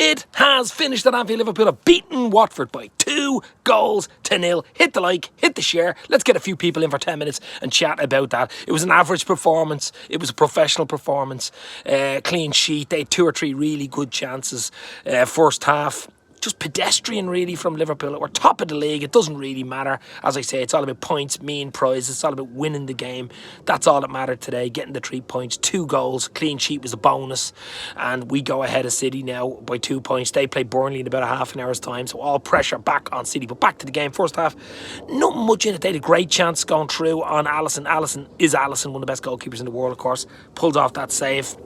It has finished at Anfield. Liverpool have beaten Watford by 2-0. Hit the like, hit the share. Let's get a few people in for 10 minutes and chat about that. It was an average performance. It was a professional performance. Clean sheet. They had 2 or 3 really good chances. First half, just pedestrian really from Liverpool. We're top of the league. It doesn't really matter. As I say, it's all about points, mean prizes. It's all about winning the game. That's all that mattered today. Getting the 3 points, 2 goals. Clean sheet was a bonus. And we go ahead of City now by 2 points. They play Burnley in about a half an hour's time. So all pressure back on City. But back to the game. First half, not much in it. They had a great chance going through on Alisson. Alisson is Alisson, one of the best goalkeepers in the world, of course. Pulled off that save.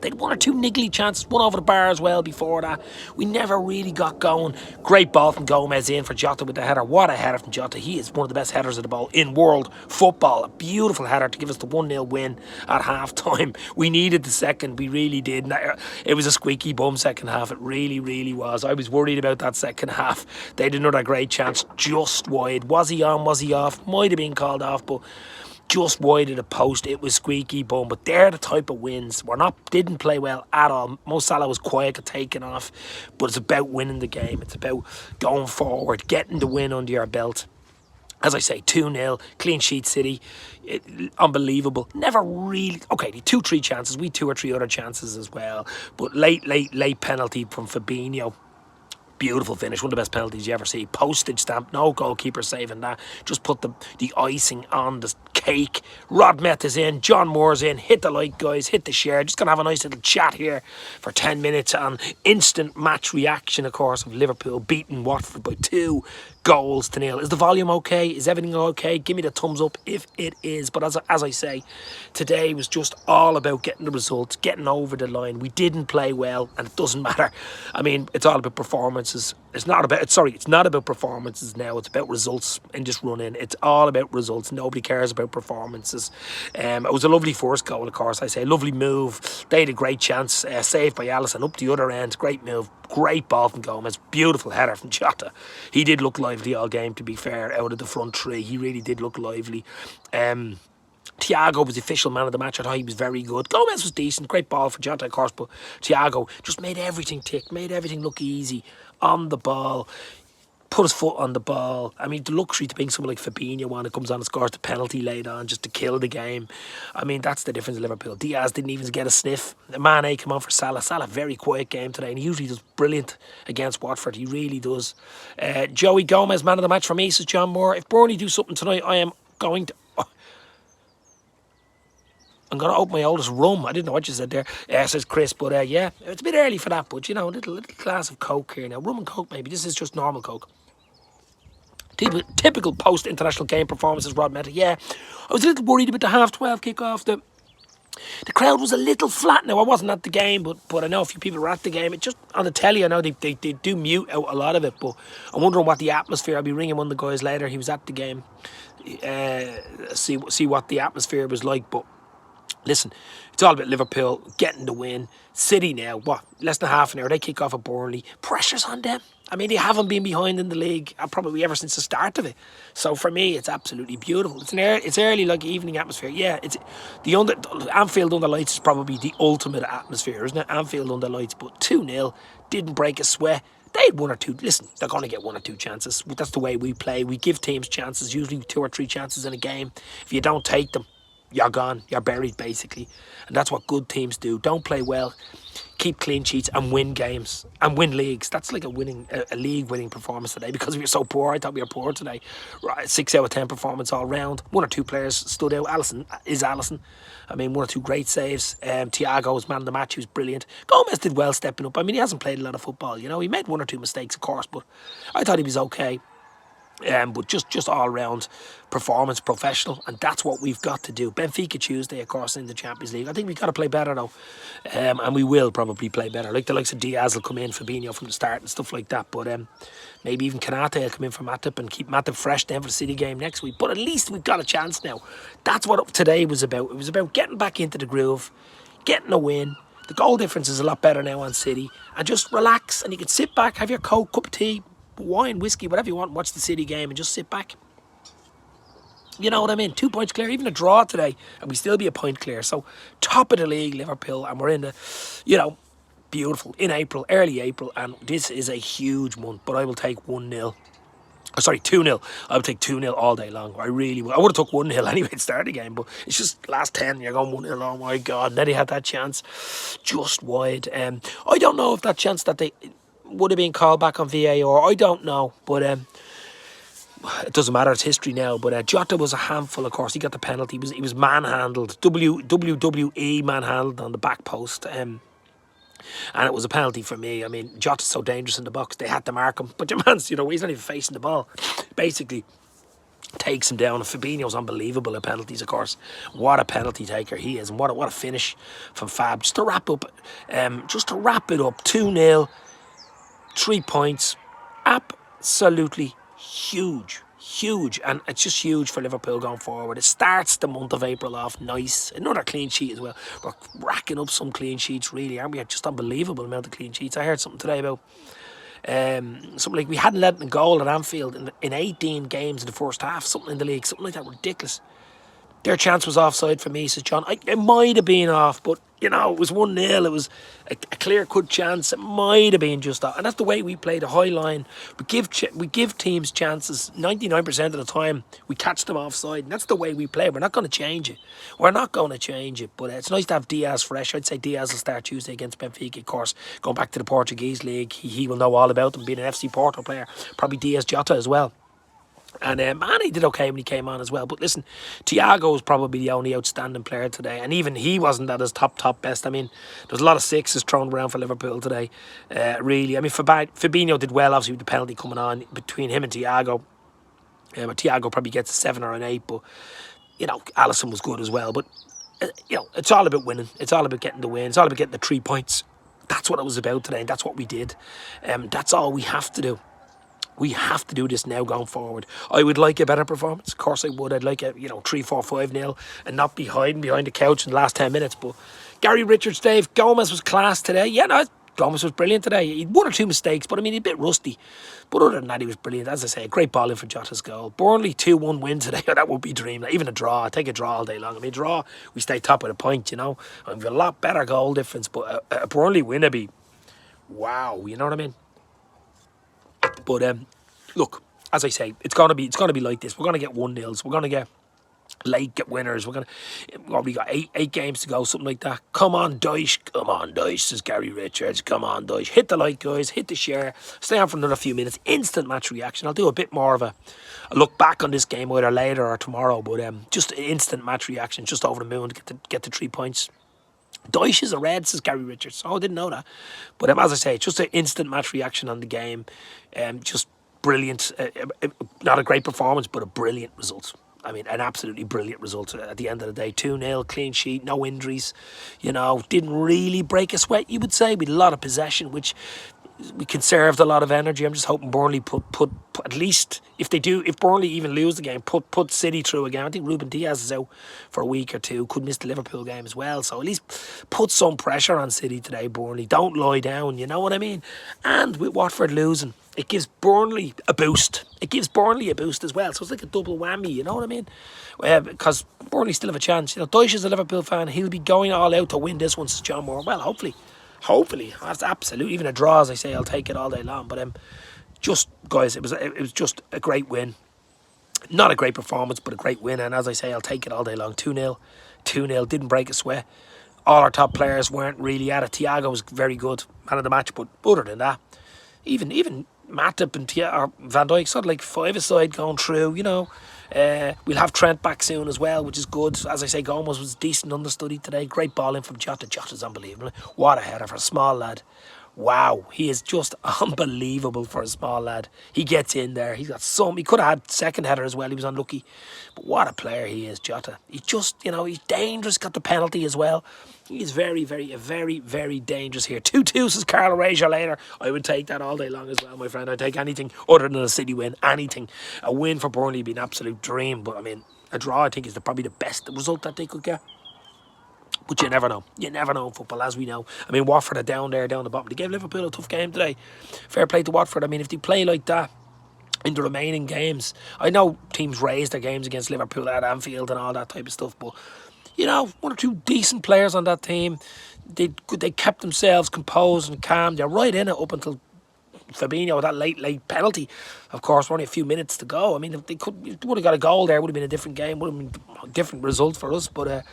They had 1 or 2 niggly chances, one over the bar as well before that. We never really got going. Great ball from Gomez in for Jota with the header. What a header from Jota. He is one of the best headers of the ball in world football. A beautiful header to give us the 1-0 win at half-time. We needed the second. We really did. It was a squeaky bum second half. It really, really was. I was worried about that second half. They had another great chance just wide. Was he on? Was he off? Might have been called off, but just wide of the post. It was squeaky bum, but they're the type of wins. Didn't play well at all. Mo Salah was quiet at taking off, but it's about winning the game. It's about going forward, getting the win under your belt. As I say, 2-0, clean sheet City, unbelievable. Never really, okay, 2-3 chances. We 2 or 3 other chances as well, but late penalty from Fabinho. Beautiful finish, one of the best penalties you ever see. Postage stamp, no goalkeeper saving that. Just put the icing on the cake. Rod Meth is in, John Moore's in. Hit the like, guys, hit the share. Just going to have a nice little chat here for 10 minutes on instant match reaction, of course, of Liverpool beating Watford by 2-0. Is the volume okay? Is everything okay? Give me the thumbs up if it is. But as I say, today was just all about getting the results, getting over the line. We didn't play well, and it doesn't matter. I mean, it's all about performances. It's not about performances now. It's about results in this run-in. It's all about results. Nobody cares about performances. It was a lovely first goal, of course. I say, lovely move. They had a great chance. Saved by Alisson up the other end. Great move. Great ball from Gomez. Beautiful header from Jota. He did look lively all game, to be fair, out of the front three. He really did look lively. Thiago was the official man of the match. I thought he was very good. Gomez was decent. Great ball for Jota, of course, but Thiago just made everything tick, made everything look easy on the ball, put his foot on the ball. I mean, the luxury to being someone like Fabinho when it comes on and scores the penalty late on just to kill the game. I mean, that's the difference in Liverpool. Diaz didn't even get a sniff. Mane came on for Salah. Salah, very quiet game today, and he usually does brilliant against Watford. He really does. Joey Gomez, man of the match for me, says John Moore. If Burnley do something tonight, I'm going to open my oldest rum. I didn't know what you said there, says Chris. But yeah, it's a bit early for that. But, you know, a little glass of Coke here now. Rum and Coke, maybe. This is just normal Coke. Typical post-international game performances, Rod Meta. Yeah, I was a little worried about the half-12 kick-off. The crowd was a little flat. Now, I wasn't at the game, but I know a few people were at the game. It just, on the telly, I know they do mute out a lot of it. But I'm wondering what the atmosphere, I'll be ringing one of the guys later. He was at the game. See what the atmosphere was like. But listen, it's all about Liverpool getting the win. City now, less than half an hour, they kick off at Burnley. Pressure's on them. I mean, they haven't been behind in the league probably ever since the start of it. So for me, it's absolutely beautiful. It's early, like evening atmosphere. Yeah, Anfield under lights is probably the ultimate atmosphere, isn't it? Anfield under lights, but 2-0, didn't break a sweat. They had 1 or 2. Listen, they're going to get 1 or 2 chances. That's the way we play. We give teams chances, usually 2 or 3 chances in a game. If you don't take them, you're gone. You're buried, basically. And that's what good teams do. Don't play well, keep clean sheets, and win games and win leagues. That's like a league-winning performance today because we were so poor. I thought we were poor today. Right, 6 out of 10 performance all round. 1 or 2 players stood out. Alisson is Alisson. I mean, 1 or 2 great saves. Thiago was man of the match. He was brilliant. Gomez did well stepping up. I mean, he hasn't played a lot of football. You know, he made 1 or 2 mistakes, of course, but I thought he was okay. But just all-round performance, professional, and that's what we've got to do. Benfica Tuesday, of course, in the Champions League. I think we've got to play better, though, and we will probably play better. Like the likes of Diaz will come in, Fabinho from the start and stuff like that, but maybe even Kanate will come in for Matip and keep Matip fresh then for the City game next week. But at least we've got a chance now. That's what today was about. It was about getting back into the groove, getting a win. The goal difference is a lot better now on City, and just relax, and you can sit back, have your Coke, cup of tea, wine, whiskey, whatever you want, watch the City game and just sit back. You know what I mean? 2 points clear, even a draw today, and we still be a point clear. So top of the league, Liverpool, and we're in the, beautiful, in April, early April, and this is a huge month, but I will take 1-0. Oh, sorry, 2-0. I would take 2-0 all day long. I really would. I would have took 1-0 anyway to start the game, but it's just last 10, you're going 1-0. Oh my God. Then he had that chance just wide. I don't know if that chance that they would have been called back on VAR. I don't know, but it doesn't matter. It's history now. But Jota was a handful, of course. He got the penalty. He was manhandled. WWE manhandled on the back post. And it was a penalty for me. I mean, Jota's so dangerous in the box, they had to mark him. But your man's, he's not even facing the ball. Basically, takes him down. And Fabinho's unbelievable at penalties, of course. What a penalty taker he is. And what a finish from Fab. Just to wrap up, 2-0, 3 points. Absolutely huge. Huge, and it's just huge for Liverpool going forward. It starts the month of April off nice. Another clean sheet as well. We're racking up some clean sheets, really, aren't we? Just unbelievable amount of clean sheets. I heard something today about something like we hadn't let in a goal at Anfield in 18 games in the first half, something in the league, something like that. Ridiculous. Their chance was offside for me, says John. It might have been off, but, you know, it was 1-0. It was a clear-cut chance. It might have been just that. And that's the way we play, the high line. We give teams chances 99% of the time. We catch them offside, and that's the way we play. We're not going to change it. We're not going to change it. But it's nice to have Diaz fresh. I'd say Diaz will start Tuesday against Benfica, of course. Going back to the Portuguese league, he will know all about them, being an FC Porto player. Probably Diaz, Jota as well. And he did okay when he came on as well. But listen, Thiago was probably the only outstanding player today. And even he wasn't at his top best. I mean, there was a lot of sixes thrown around for Liverpool today. Really. I mean, Fabinho did well, obviously, with the penalty coming on between him and Thiago. But Thiago probably gets a 7 or an 8. But, you know, Alisson was good as well. But, you know, it's all about winning. It's all about getting the win. It's all about getting the 3 points. That's what it was about today. And that's what we did. That's all we have to do. We have to do this now going forward. I would like a better performance. Of course I would. I'd like a 3-4-5-0 and not be hiding behind the couch in the last 10 minutes. But Gary Richards, Dave, Gomez was class today. Yeah, no, Gomez was brilliant today. He had 1 or 2 mistakes, but I mean, he's a bit rusty. But other than that, he was brilliant. As I say, a great ball in for Jota's goal. Burnley 2-1 win today. That would be a dream. Even a draw. I'd take a draw all day long. I mean, draw, we stay top of the point, you know. And we have a lot better goal difference. But a Burnley win would be, wow, you know what I mean? But look, as I say, it's gonna be like this. We're gonna get 1-0s. We're gonna get get winners. We got eight games to go, something like that. Come on, Dyche. Come on, Dyche, says Gary Richards. Come on, Dyche. Hit the like, guys. Hit the share. Stay on for another few minutes. Instant match reaction. I'll do a bit more of a look back on this game either later or tomorrow. But just instant match reaction. Just over the moon to get the 3 points. Dyche is a red, says Gary Richards. Oh, I didn't know that. But as I say, just an instant match reaction on the game. Just brilliant. Not a great performance, but a brilliant result. I mean, an absolutely brilliant result at the end of the day. 2-0, clean sheet, no injuries. You know, didn't really break a sweat, you would say. We had a lot of possession, which we conserved a lot of energy. I'm just hoping Burnley put at least, if Burnley even lose the game, put City through again. I think Ruben Diaz is out for a week or two. Could miss the Liverpool game as well. So at least put some pressure on City today, Burnley. Don't lie down, you know what I mean? And with Watford losing, it gives Burnley a boost. It gives Burnley a boost as well. So it's like a double whammy, you know what I mean? Because Burnley still have a chance. You know, Dyche is a Liverpool fan. He'll be going all out to win this one, says John Moore. Well, hopefully, that's absolutely, even a draw, as I say, I'll take it all day long. But just guys, it was just a great win. Not a great performance, but a great win. And as I say, I'll take it all day long. 2-0, didn't break a sweat. All our top players weren't really at it. Thiago was very good, man of the match. But other than that, even Matip and Van Dijk sort of like 5-a-side going through. You know, we'll have Trent back soon as well, which is good. As I say, Gomez was decent understudy today. Great ball in from Jota. Jota's unbelievable. What a header for a small lad. Wow, he is just unbelievable for a small lad. He gets in there. He's got some. He could have had second header as well. He was unlucky. But what a player he is, Jota. He's just, you know, he's dangerous. Got the penalty as well. He's very, very dangerous here. 2-2, says Carl Razor later. I would take that all day long as well, my friend. I'd take anything other than a City win. Anything. A win for Burnley would be an absolute dream. But, I mean, a draw, I think, is probably the best result that they could get. But you never know. You never know in football, as we know. I mean, Watford are down there, down the bottom. They gave Liverpool a tough game today. Fair play to Watford. I mean, if they play like that in the remaining games, I know teams raise their games against Liverpool at Anfield and all that type of stuff, but, you know, 1 or 2 decent players on that team. they kept themselves composed and calm. They're right in it up until Fabinho, that late penalty. Of course, only a few minutes to go. I mean, if they would have got a goal there, it would have been a different game, would have been a different result for us. But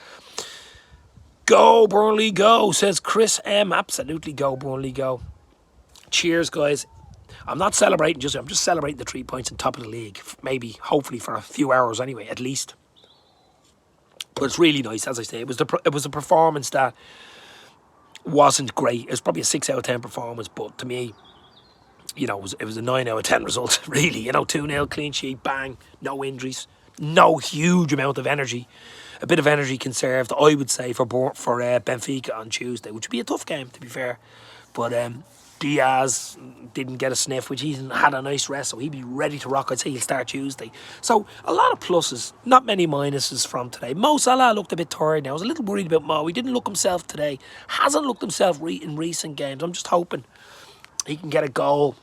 go, Burnley, go, says Chris M. Absolutely go, Burnley, go. Cheers, guys. I'm not celebrating, I'm just celebrating the 3 points on top of the league. Maybe, hopefully, for a few hours anyway, at least. But it's really nice, as I say. It was a performance that wasn't great. It was probably a 6 out of 10 performance, but to me, you know, it was a 9 out of 10 result, really. You know, 2-0, clean sheet, bang, no injuries, no huge amount of energy. A bit of energy conserved, I would say, for Benfica on Tuesday, which would be a tough game, to be fair. But Diaz didn't get a sniff, which he's had a nice rest, so he'd be ready to rock. I'd say he'll start Tuesday. So a lot of pluses, not many minuses from today. Mo Salah looked a bit tired now. I was a little worried about Mo. He didn't look himself today. Hasn't looked himself in recent games. I'm just hoping he can get a goal,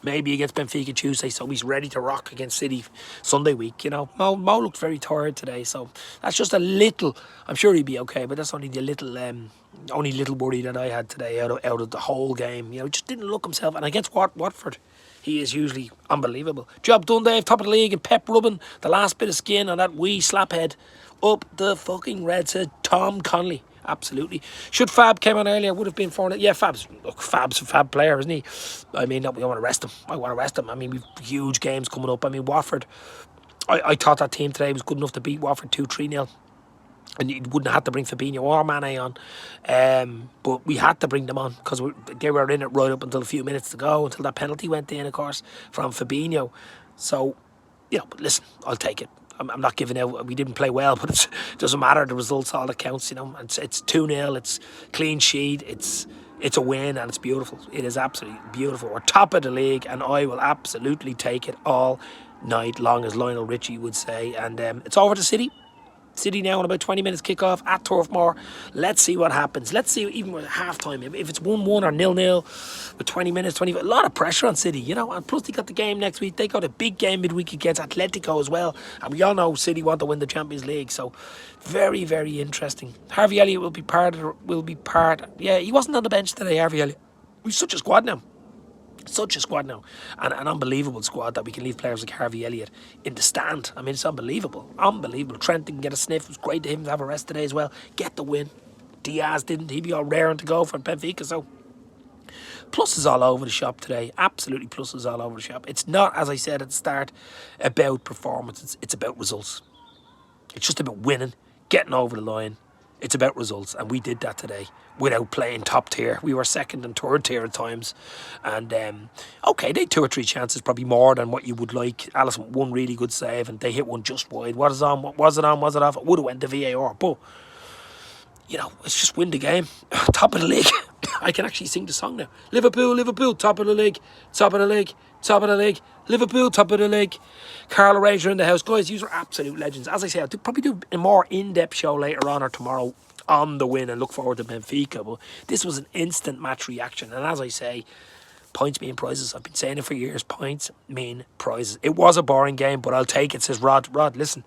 maybe against Benfica Tuesday, so he's ready to rock against City Sunday week. You know, Mo looked very tired today, so that's just a little. I'm sure he'd be okay, but that's only the only little worry that I had today out of the whole game. You know, just didn't look himself. And against Watford, he is usually unbelievable. Job done, Dave. Top of the league, and Pep rubbing the last bit of skin on that wee slaphead up the fucking red, said Tom Connolly. Absolutely. Should Fab came on earlier, would have been 4-0. Yeah, Fab's a Fab player, isn't he? I mean, we want to rest him. I want to rest him. I mean, we've huge games coming up. I mean, Watford, I thought that team today was good enough to beat Watford 2-3-0. And you wouldn't have to bring Fabinho or Mane on. But we had to bring them on because they were in it right up until a few minutes to go, until that penalty went in, of course, from Fabinho. So, you know, but listen, I'll take it. I'm not giving out. We didn't play well, but it doesn't matter. The results, all that counts. You know, it's 2-0. It's clean sheet. It's a win, and it's beautiful. It is absolutely beautiful. We're top of the league, and I will absolutely take it all night long, as Lionel Richie would say. And it's over to City. City now in about 20 minutes kick-off at Turf Moor. Let's see what happens. Let's see, even with half-time, if it's 1-1 or 0-0 with 20 minutes, a lot of pressure on City, you know. And plus they got the game next week. They got a big game midweek against Atletico as well. And we all know City want to win the Champions League. So very, very interesting. Harvey Elliott will be part. Yeah, he wasn't on the bench today, Harvey Elliott. We've such a squad now. And an unbelievable squad that we can leave players like Harvey Elliott in the stand. I mean, it's unbelievable. Trent didn't get a sniff. It was great to him to have a rest today as well. Get the win. Diaz didn't. He'd be all raring to go for Benfica. So pluses all over the shop today. Absolutely pluses all over the shop. It's not, as I said at the start, about performance. It's about results. It's just about winning, getting over the line. It's about results, and we did that today without playing top tier. We were second and third tier at times. And, okay, they had 2 or 3 chances, probably more than what you would like. Alisson, one really good save, and they hit one just wide. Was it on? Was it off? It would have went to VAR. But, you know, it's just win the game. Top of the league. I can actually sing the song now. Liverpool, top of the league. Liverpool, top of the league. Carl Ranger in the house. Guys, these are absolute legends. As I say, I'll probably do a more in-depth show later on or tomorrow on the win and look forward to Benfica. But this was an instant match reaction. And as I say, points mean prizes. I've been saying it for years. Points mean prizes. It was a boring game, but I'll take it, says Rod. Rod, listen,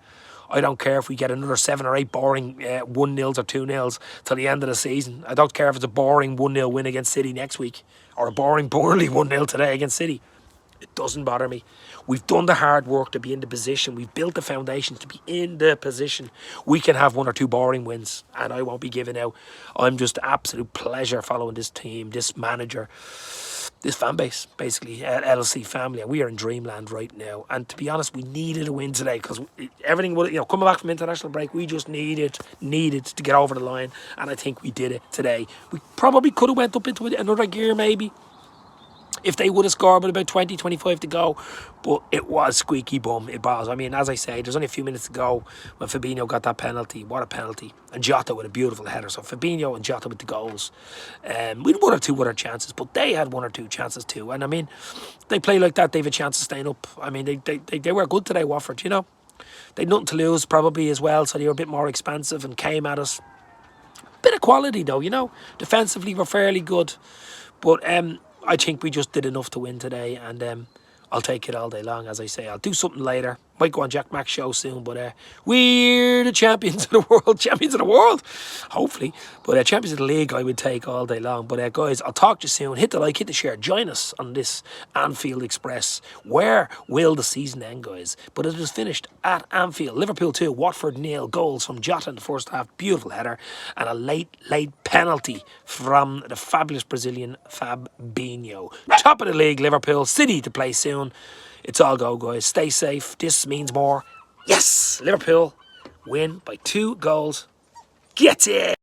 I don't care if we get another 7 or 8 boring 1-0s or 2-0s till the end of the season. I don't care if it's a boring 1-0 win against City next week or a boring Burnley 1-0 today against City. It doesn't bother me. We've done the hard work to be in the position. We've built the foundations to be in the position. We can have 1 or 2 boring wins, and I won't be giving out. I'm just absolute pleasure following this team, this manager, this fan base, basically, LLC family. And we are in dreamland right now. And to be honest, we needed a win today because everything would, you know, coming back from international break, we just needed to get over the line. And I think we did it today. We probably could have went up into another gear, maybe, if they would have scored with about 20, 25 to go. But it was squeaky bum. It was. I mean, as I say, there's only a few minutes to go when Fabinho got that penalty. What a penalty. And Jota with a beautiful header. So Fabinho and Jota with the goals. We had 1 or 2 other chances, but they had 1 or 2 chances too. And I mean, they play like that, they have a chance of staying up. I mean, they were good today, Watford, you know. They had nothing to lose probably as well, so they were a bit more expansive and came at us. Bit of quality though, you know. Defensively, we're fairly good. But I think we just did enough to win today, and I'll take it all day long. As I say, I'll do something later, Might go on Jack Mack's show soon, but we're the champions of the world. Champions of the world, hopefully. But champions of the league, I would take all day long. But guys, I'll talk to you soon. Hit the like, hit the share. Join us on this Anfield Express. Where will the season end, guys? But it is finished at Anfield. Liverpool 2, Watford 0. Goals from Jota in the first half. Beautiful header. And a late penalty from the fabulous Brazilian Fabinho. Top of the league, Liverpool. City to play soon. It's all go, guys. Stay safe. This means more. Yes! Liverpool win by 2 goals. Get it!